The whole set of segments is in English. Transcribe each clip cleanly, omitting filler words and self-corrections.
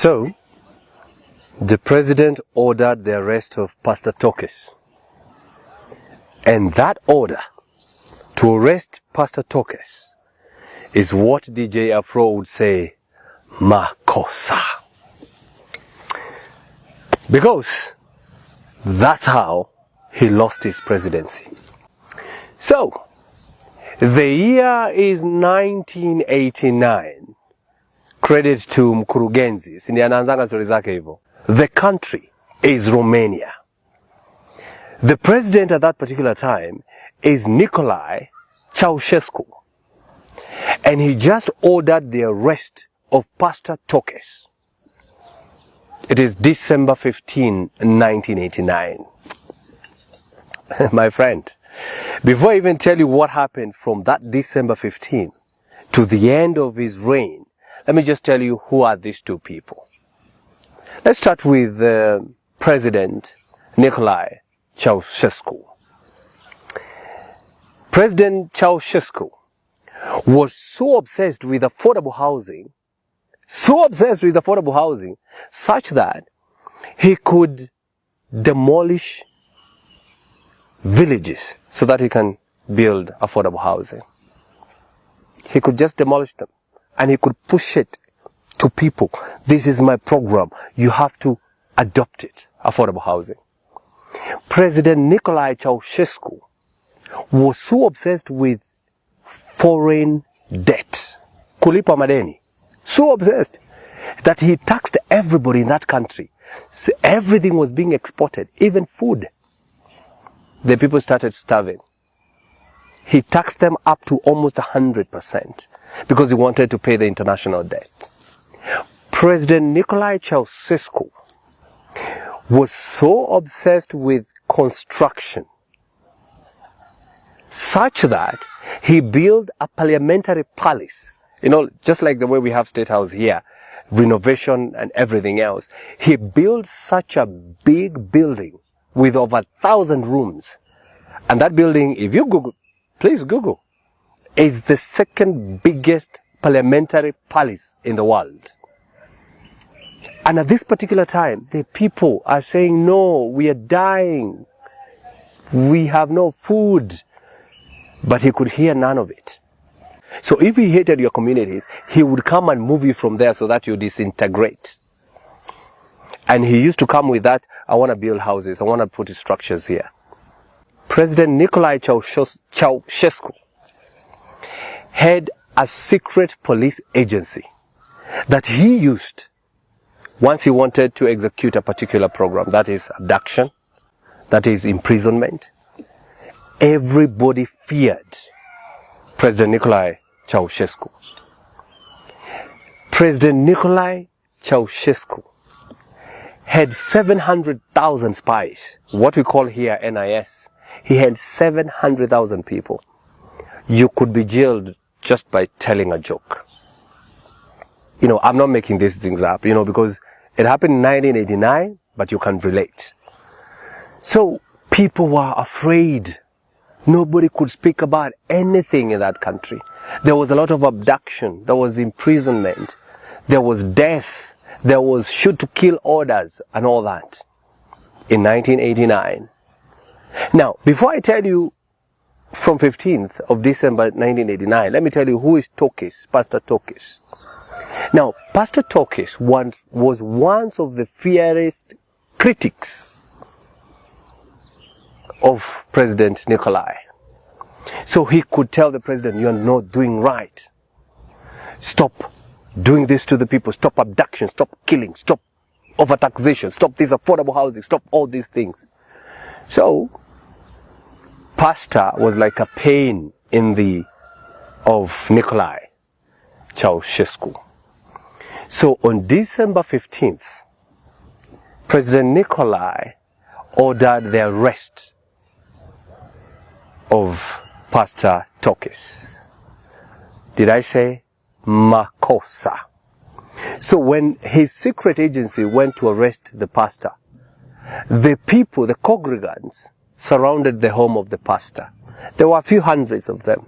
So, the president ordered the arrest of Pastor Tokes. And that order to arrest Pastor Tokes is what DJ Afro would say, makosa. Because that's how he lost his presidency. So, the year is 1989. Credit to mkurugenzi. Sindi anaanzanga stori zake hivyo. The country is Romania. The president at that particular time is Nicolae Ceausescu. And he just ordered the arrest of Pastor Tokes. It is December 15, 1989. My friend, before I even tell you what happened from that December 15 to the end of his reign, let me just tell you who are these two people. Let's start with President Nicolae Ceausescu. President Ceausescu was so obsessed with affordable housing, such that he could demolish villages so that he can build affordable housing. He could just demolish them and he could push it to people. This is my program. You have to adopt it. Affordable housing. President Nicolae Ceausescu was so obsessed with foreign debt, kulipa madeni, so obsessed that he taxed everybody in that country. So everything was being exported, even food. The people started starving. He taxed them up to almost 100% because he wanted to pay the international debt. President Nicolae Ceausescu was so obsessed with construction such that he built a parliamentary palace. You know, just like the way we have State House here, renovation and everything else. He built such a big building with over 1,000 rooms. And that building, if you Google, please Google, is the second biggest parliamentary palace in the world. And at this particular time, the people are saying, no, we are dying. We have no food. But he could hear none of it. So if he hated your communities, he would come and move you from there so that you disintegrate. And he used to come with that, I want to build houses, I want to put structures here. President Nicolae Ceausescu had a secret police agency that he used once he wanted to execute a particular program. That is abduction, that is imprisonment. Everybody feared President Nicolae Ceausescu. President Nicolae Ceausescu had 700,000 spies, what we call here NIS. He had 700,000 people. You could be jailed just by telling a joke. You know, I'm not making these things up, you know, because it happened in 1989, but you can relate. So people were afraid. Nobody could speak about anything in that country. There was a lot of abduction. There was imprisonment. There was death. There was shoot to kill orders and all that in 1989. Now, before I tell you from 15th of December 1989, let me tell you who is Tokes, Pastor Tokes. Now, Pastor Tokes was one of the fiercest critics of President Nicolae. So he could tell the president, you are not doing right. Stop doing this to the people. Stop abduction. Stop killing. Stop overtaxation. Stop this affordable housing. Stop all these things. So, Pastor was like a pain in the of Nicolae Ceausescu. So on December 15th, President Nicolae ordered the arrest of Pastor Tokes. Did I say makosa? So when his secret agency went to arrest the pastor, the people, the congregants, surrounded the home of the pastor. There were a few hundreds of them.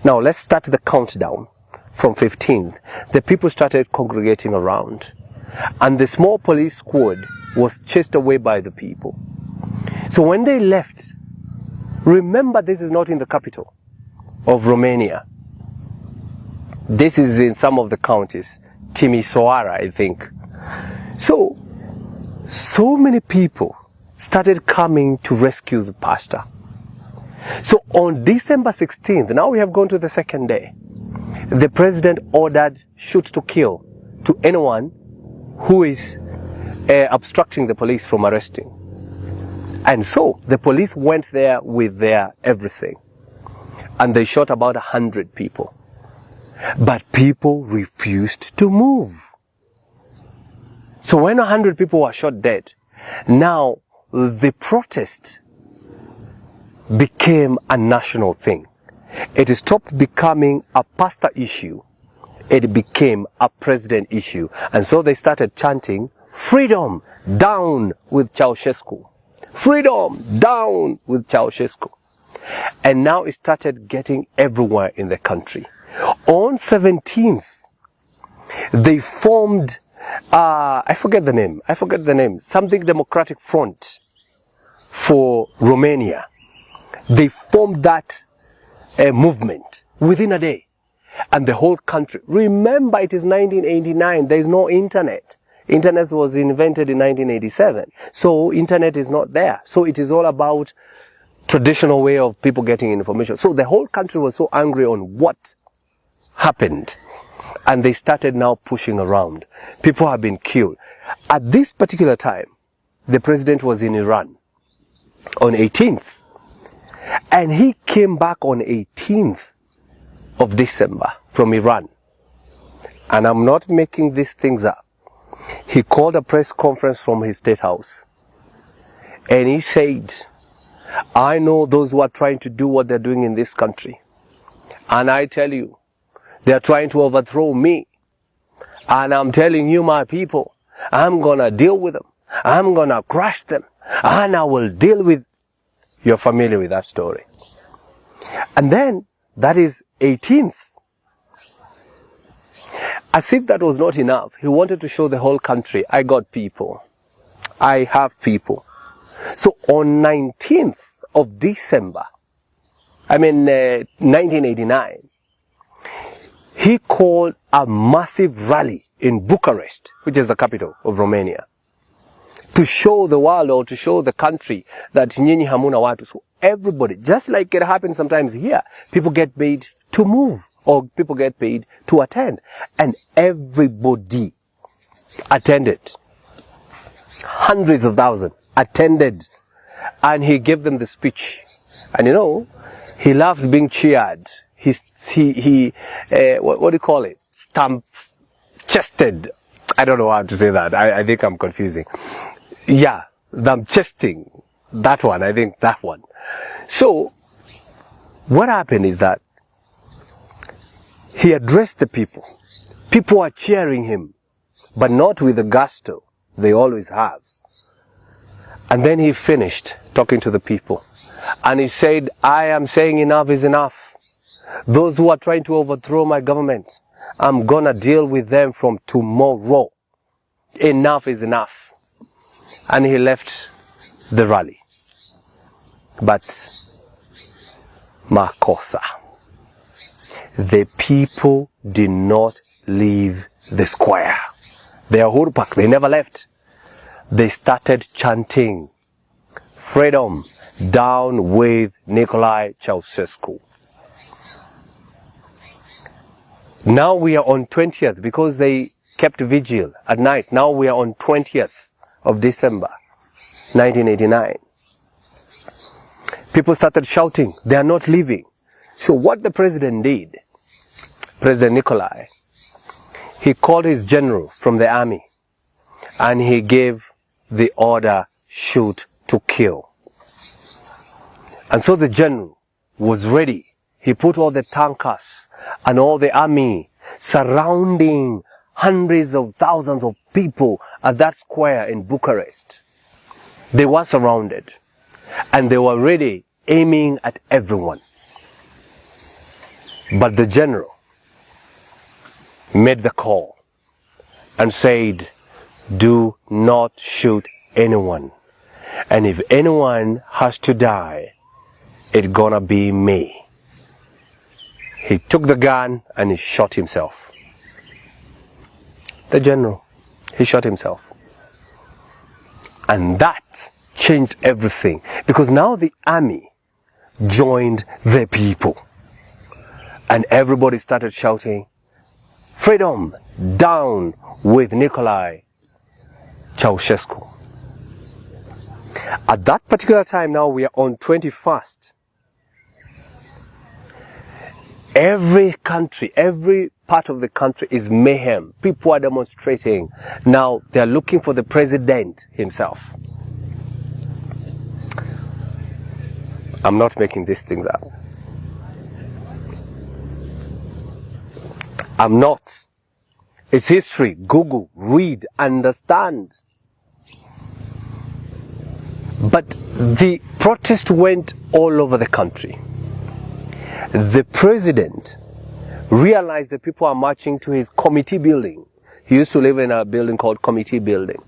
Now let's start the countdown from 15th. The people started congregating around. and the small police squad was chased away by the people. So when they left, remember, this is not in the capital of Romania. This is in some of the counties, Timisoara, I think. So many people started coming to rescue the pastor. So on December 16th, now we have gone to the second day, the president ordered shoot to kill to anyone who is obstructing the police from arresting. And so the police went there with their everything, and they shot about 100 people. But people refused to move. So when 100 people were shot dead, now the protest became a national thing. It stopped becoming a pastor issue. It became a president issue. And so they started chanting, "Freedom down with Ceausescu. Freedom down with Ceausescu." And now it started getting everywhere in the country. On 17th, they formed, I forget the name, something Democratic Front for Romania. They formed that movement within a day. And the whole country, remember, it is 1989, there is no internet. Internet was invented in 1987. So internet is not there. So it is all about traditional way of people getting information. So the whole country was so angry on what happened, and they started now pushing around. People have been killed. At this particular time, the president was in Iran on 18th, and he came back on 18th of December from Iran. And I'm not making these things up. He called a press conference from his state house, and he said, "I know those who are trying to do what they're doing in this country, and I tell you, they are trying to overthrow me. And I'm telling you, my people, I'm gonna deal with them. I'm gonna crush them. And I will deal with..." You're familiar with that story. And then, that is 18th. As if that was not enough, he wanted to show the whole country, "I got people. I have people." So on 19th of December, 1989, he called a massive rally in Bucharest, which is the capital of Romania, to show the world, or to show the country, that nyinyi hamuna watu. So everybody, just like it happens sometimes here, people get paid to move, or people get paid to attend. And everybody attended. Hundreds of thousands attended. And he gave them the speech. And you know, he loved being cheered. What do you call it? Stump-chested. I don't know how to say that. I think I'm confusing. Yeah, thumb-chesting. That one, I think that one. So, what happened is that he addressed the people. People are cheering him, but not with the gusto they always have. And then he finished talking to the people. And he said, "I am saying enough is enough. Those who are trying to overthrow my government, I'm gonna deal with them from tomorrow. Enough is enough." And he left the rally. But makosa, the people did not leave the square. They are Hurpak, they never left. They started chanting, "Freedom down with Nicolae Ceausescu." Now we are on 20th, because they kept vigil at night. Now we are on 20th of December, 1989. People started shouting, they are not leaving. So what the president did, President Nicolae, he called his general from the army, and he gave the order, "Shoot to kill." And so the general was ready. He put all the tankers and all the army surrounding hundreds of thousands of people at that square in Bucharest. They were surrounded, and they were ready, aiming at everyone. But the general made the call and said, do not shoot anyone. And if anyone has to die, it's gonna be me. He took the gun and he shot himself. The general, he shot himself. And that changed everything, because now the army joined the people. And everybody started shouting, freedom, down with Nicolae Ceausescu. At that particular time, now we are on 21st. Every country, every part of the country is mayhem. People are demonstrating. Now they are looking for the president himself. I'm not making these things up. I'm not. It's history. Google, read, understand. But the protest went all over the country. The president realized that people are marching to his committee building. He used to live in a building called Committee Building.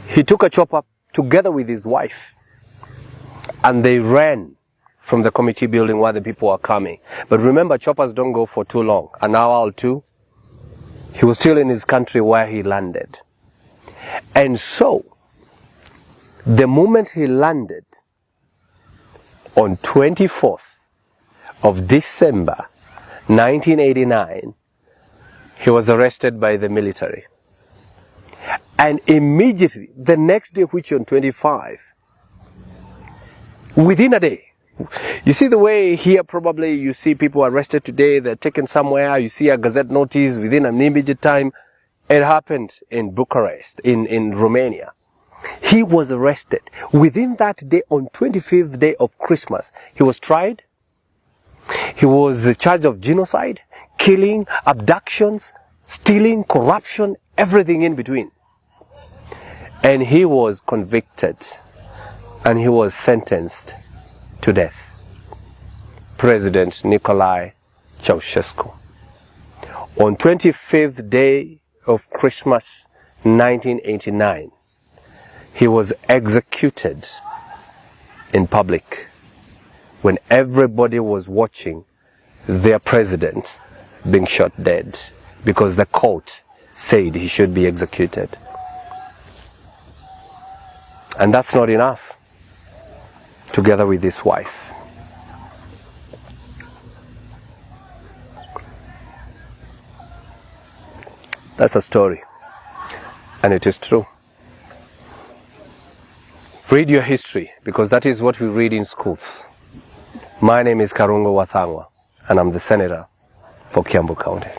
He took a chopper together with his wife, and they ran from the committee building while the people were coming. But remember, choppers don't go for too long, an hour or two. He was still in his country where he landed. And so, the moment he landed, on 24th of December 1989, he was arrested by the military. And immediately, the next day, which on 25, within a day, you see the way here probably you see people arrested today, they're taken somewhere, you see a gazette notice within an immediate time. It happened in Bucharest, in Romania. He was arrested. Within that day, on 25th day of Christmas, he was tried. He was charged of genocide, killing, abductions, stealing, corruption, everything in between. And he was convicted and he was sentenced to death. President Nicolae Ceausescu. On 25th day of Christmas 1989, he was executed in public when everybody was watching their president being shot dead because the court said he should be executed. And that's not enough. Together with his wife. That's a story. And it is true. Read your history, because that is what we read in schools. My name is KARUNGO, and I'm the senator for Kiambu County.